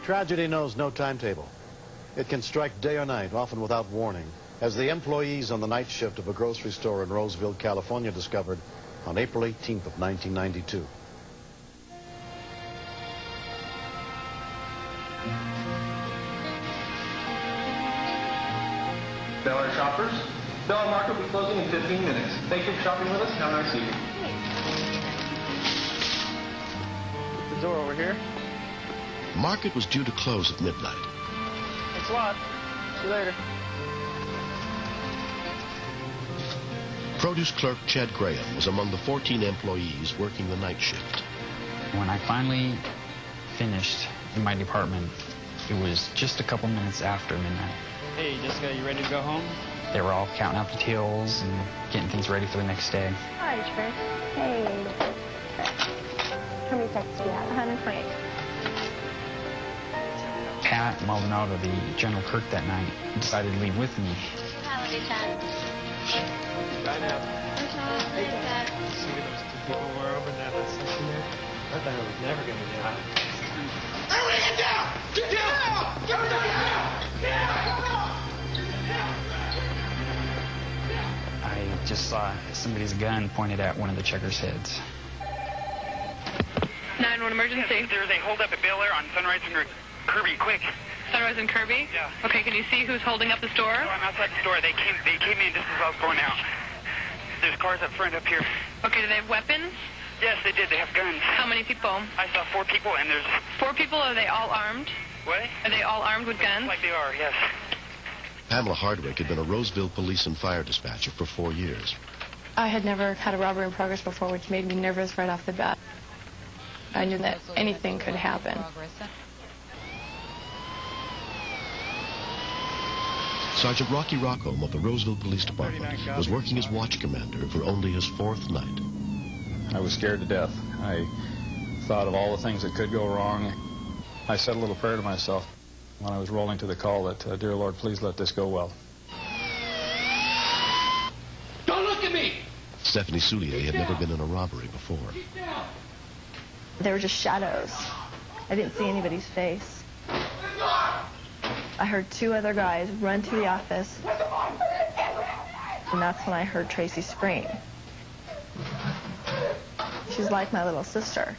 Tragedy knows no timetable. It can strike day or night, often without warning, as the employees on the night shift of a grocery store in Roseville, California discovered on April 18th of 1992. Bel-Air shoppers, Bel-Air Market will be closing in 15 minutes. Thank you for shopping with us. Have a nice evening. The door over here. Market was due to close at midnight. Thanks a lot. See you later. Produce clerk Ched Graham was among the 14 employees working the night shift. When I finally finished in my department, it was just a couple minutes after midnight. Hey, Jessica, you ready to go home? They were all counting out the tills and getting things ready for the next day. Hi, Trish. Hey. How many texts do you have? 128. Pat Maldonado, the general clerk that night, decided to leave with me. Holiday time. Bye now. Hey, see where those two people were over in that section there? I thought it was never going to be out. Everybody get down! Get down! Get down! I just saw somebody's gun pointed at one of the checkers' heads. 911 emergency. There's a holdup at Bel-Air on Sunrise and Kirby, quick. Sunrise and Kirby? Yeah. Okay, can you see who's holding up the store? No, I'm outside the store. They came in just as I was going out. There's cars up front up here. Okay, do they have weapons? Yes, they did. They have guns. How many people? I saw 4 people, and there's... 4 people? Are they all armed? What? Are they all armed with guns? Like they are, yes. Pamela Hardwick had been a Roseville police and fire dispatcher for 4 years. I had never had a robbery in progress before, which made me nervous right off the bat. I knew that anything could happen. Sergeant Rocky Rockholm of the Roseville Police Department was working as watch commander for only his 4th night. I was scared to death. I thought of all the things that could go wrong. I said a little prayer to myself when I was rolling to the call that, dear Lord, please let this go well. Don't look at me! Stephanie Soulier had never been in a robbery before. They were just shadows. I didn't see anybody's face. I heard 2 other guys run to the office, and that's when I heard Tracy scream. She's like my little sister,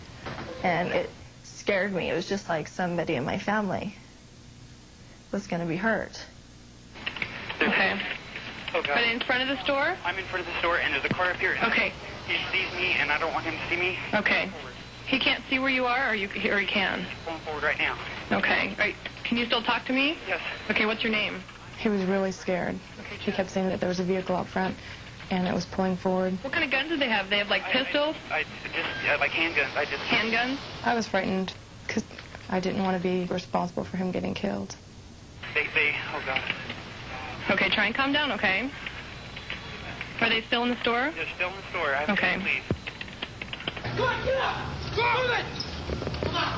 and it scared me. It was just like somebody in my family was going to be hurt. Okay. Oh, God. Are they in front of the store? I'm in front of the store, and there's a car up here. Okay. He sees me, and I don't want him to see me. Okay. He can't see where you are, or he can? He's going forward right now. Okay. Right. Can you still talk to me? Yes. Okay, what's your name? He was really scared. He kept saying that there was a vehicle out front, and it was pulling forward. What kind of guns do they have? They have, like, pistols? I just like handguns. Handguns? I was frightened because I didn't want to be responsible for him getting killed. Oh, God. Okay, try and calm down, okay? Are they still in the store? They're still in the store. I have Okay. to leave. Come on, get up! Go on, move it! Come on!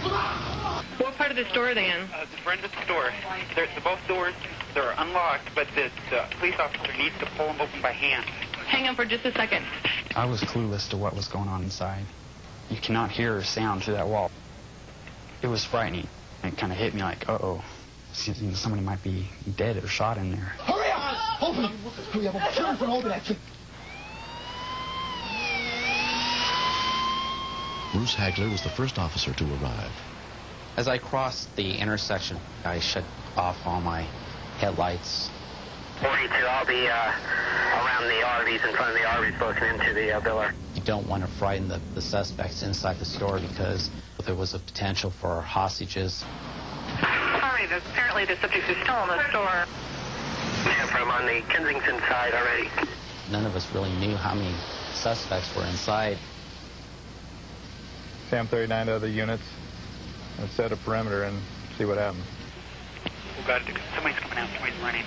Come on! What part of the store are they in? The front of the store. Both doors, they're unlocked, but the police officer needs to pull them open by hand. Hang on for just a second. I was clueless to what was going on inside. You cannot hear a sound through that wall. It was frightening. It kind of hit me like, uh-oh. Somebody might be dead or shot in there. Hurry up! Open it! Hurry up! Hurry up! Open that kid! Bruce Hagler was the first officer to arrive. As I crossed the intersection, I shut off all my headlights. 42, I'll be around the RVs, in front of the RVs, looking into the Bel-Air. You don't want to frighten the suspects inside the store because there was a potential for hostages. Sorry, apparently the subject is still in the store. Yeah, from on the Kensington side already. None of us really knew how many suspects were inside. Sam 39 to other units. Let's set a perimeter and see what happens. Oh, God, somebody's coming out. Somebody's running.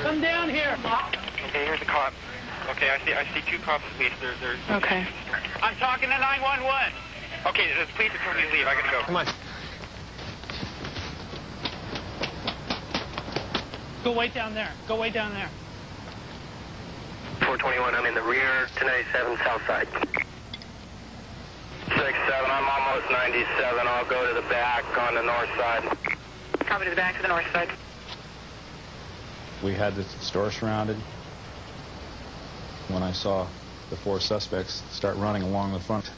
Come down here! Okay, here's a cop. Okay, I see 2 cops at least. They're Okay. I'm talking to 911. Okay, the police are telling me to leave. I gotta go. Come on. Go way down there. Go way down there. 421, I'm in the rear, 1097 south side. 6, 97. I'll go to the back on the north side. Copy to the back to the north side. We had the store surrounded. When I saw the 4 suspects start running along the front,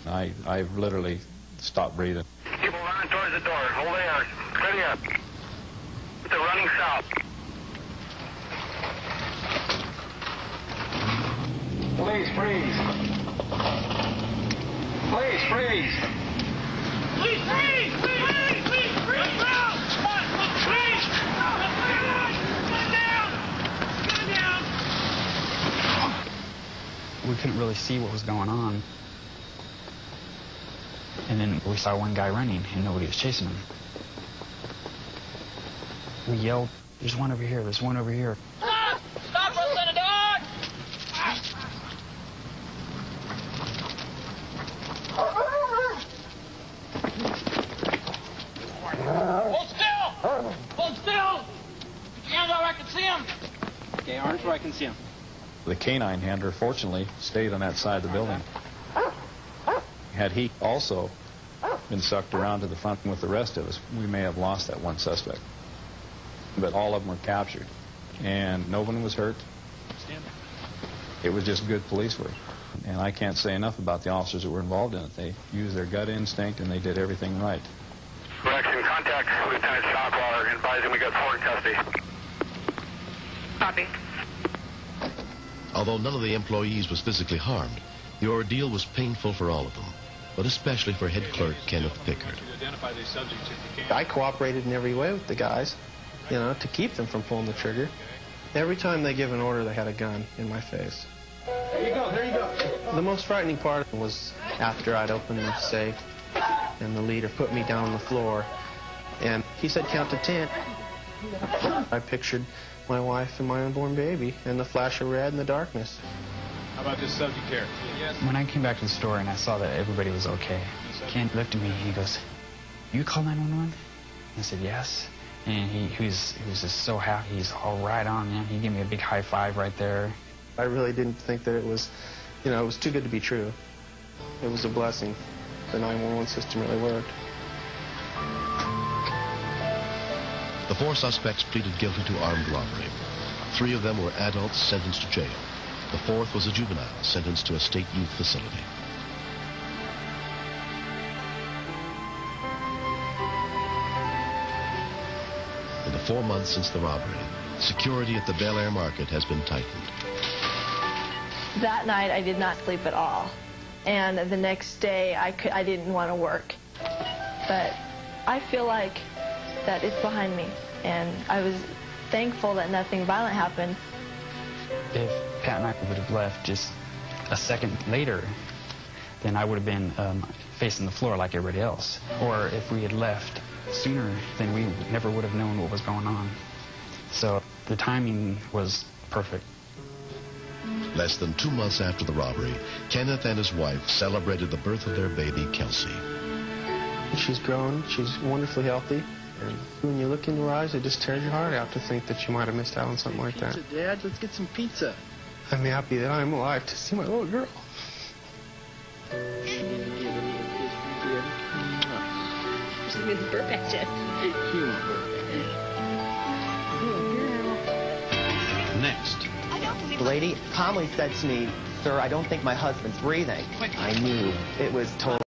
I literally stopped breathing. People running towards the door. Hold there. Steady up. They're running south. Please freeze. Please freeze. Please freeze! Please freeze! Out! Freeze! Get down! Get down! We couldn't really see what was going on. And then we saw one guy running and nobody was chasing him. We yelled, "There's one over here, there's one over here." Stop! Stop rustling the dog! Hold still! Hold still! Hands out where I can see him! Okay, arms where I can see him. The canine handler, fortunately, stayed on that side of the building. Had he also been sucked around to the front with the rest of us, we may have lost that one suspect. But all of them were captured, and no one was hurt. It was just good police work. And I can't say enough about the officers that were involved in it. They used their gut instinct, and they did everything right. Correction, contact Lieutenant Shockwaller, advising we got 4 in custody. Copy. Although none of the employees was physically harmed, the ordeal was painful for all of them, but especially for head clerk Kenneth Pickard. I cooperated in every way with the guys, you know, to keep them from pulling the trigger. Every time they give an order, they had a gun in my face. There you go, there you go. The most frightening part was after I'd opened the safe and the leader put me down on the floor and he said count to 10. I pictured my wife and my unborn baby and the flash of red in the darkness. How about this subject here? When I came back to the store and I saw that everybody was okay, Ken looked at me and he goes, "You call 911?" I said, "Yes." And he was just so happy. He's all right on, man. He gave me a big high five right there. I really didn't think that it was, you know, it was too good to be true. It was a blessing. The 911 system really worked. The 4 suspects pleaded guilty to armed robbery. 3 of them were adults sentenced to jail. The 4th was a juvenile sentenced to a state youth facility. In the 4 months since the robbery, security at the Bel Air market has been tightened. That night, I did not sleep at all. And the next day, I didn't want to work. But I feel like that it's behind me. And I was thankful that nothing violent happened. If Pat and I would have left just a second later, then I would have been facing the floor like everybody else. Or if we had left sooner, then we never would have known what was going on. So the timing was perfect. Less than 2 months after the robbery, Kenneth and his wife celebrated the birth of their baby, Kelsey. She's grown. She's wonderfully healthy. And when you look into her eyes, it just tears your heart out to think that you might have missed out on something like that. Pizza, Dad. Let's get some pizza. I'm happy that I'm alive to see my little girl. Just give me the burp action. Next. The lady calmly said to me, "Sir, I don't think my husband's breathing." I knew it was totally